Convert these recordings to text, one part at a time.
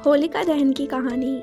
होलिका दहन की कहानी।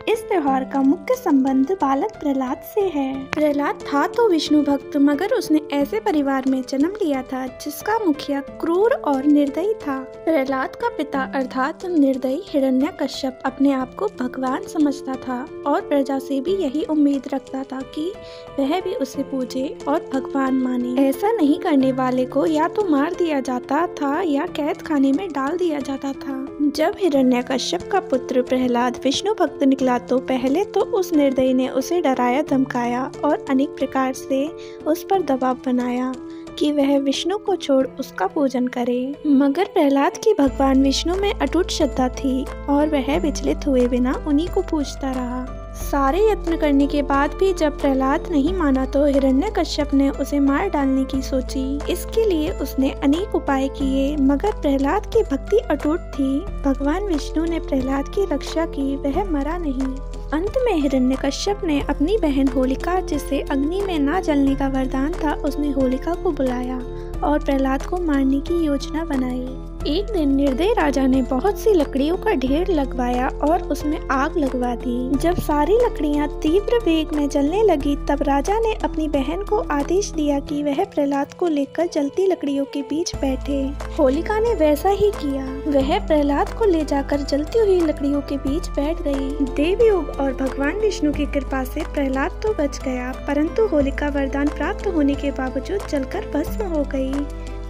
इस त्योहार का मुख्य संबंध बालक प्रहलाद से है। प्रहलाद था तो विष्णु भक्त, मगर उसने ऐसे परिवार में जन्म लिया था जिसका मुखिया क्रूर और निर्दयी था। प्रहलाद का पिता अर्थात निर्दयी हिरण्यकश्यप अपने आप को भगवान समझता था और प्रजा से भी यही उम्मीद रखता था कि वह भी उसे पूजे और भगवान माने। ऐसा नहीं करने वाले को या तो मार दिया जाता था या कैद खाने में डाल दिया जाता था। जब हिरण्यकश्यप का पुत्र प्रहलाद विष्णु भक्त निकला तो पहले तो उस निर्दयी ने उसे डराया धमकाया और अनेक प्रकार से उस पर दबाव बनाया कि वह विष्णु को छोड़ उसका पूजन करे। मगर प्रहलाद की भगवान विष्णु में अटूट श्रद्धा थी और वह विचलित हुए बिना उन्हीं को पूजता रहा। सारे यत्न करने के बाद भी जब प्रहलाद नहीं माना तो हिरण्यकश्यप ने उसे मार डालने की सोची। इसके लिए उसने अनेक उपाय किए, मगर प्रहलाद की भक्ति अटूट थी। भगवान विष्णु ने प्रहलाद की रक्षा की, वह मरा नहीं। अंत में हिरण्यकश्यप ने अपनी बहन होलिका, जिसे अग्नि में ना जलने का वरदान था, उसने होलिका को बुलाया और प्रहलाद को मारने की योजना बनाई। एक दिन निर्दयी राजा ने बहुत सी लकड़ियों का ढेर लगवाया और उसमें आग लगवा दी। जब सारी लकड़ियां तीव्र वेग में जलने लगी तब राजा ने अपनी बहन को आदेश दिया कि वह प्रहलाद को लेकर जलती लकड़ियों के बीच बैठे। होलिका ने वैसा ही किया। वह प्रहलाद को ले जाकर जलती हुई लकड़ियों के बीच बैठ गई। देवयोग और भगवान विष्णु की कृपा से प्रहलाद तो बच गया, परंतु होलिका वरदान प्राप्त होने के बावजूद जलकर भस्म हो गई।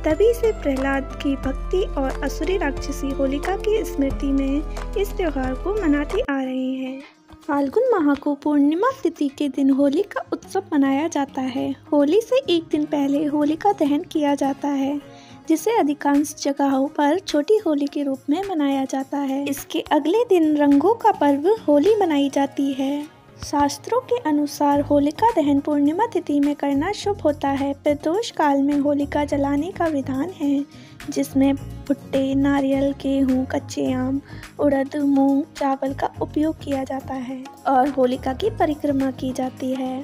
तभी से प्रहलाद की भक्ति और असुरी राक्षसी होलिका की स्मृति में इस त्योहार को मनाते आ रहे हैं। फाल्गुन माह को पूर्णिमा तिथि के दिन होली का उत्सव मनाया जाता है। होली से एक दिन पहले होलिका दहन किया जाता है, जिसे अधिकांश जगहों पर छोटी होली के रूप में मनाया जाता है। इसके अगले दिन रंगों का पर्व होली मनाई जाती है। शास्त्रों के अनुसार होलिका दहन पूर्णिमा तिथि में करना शुभ होता है। प्रदोष काल में होलिका जलाने का विधान है, जिसमें भुट्टे, नारियल, गेहूँ, कच्चे आम, उड़द, मूंग, चावल का उपयोग किया जाता है और होलिका की परिक्रमा की जाती है।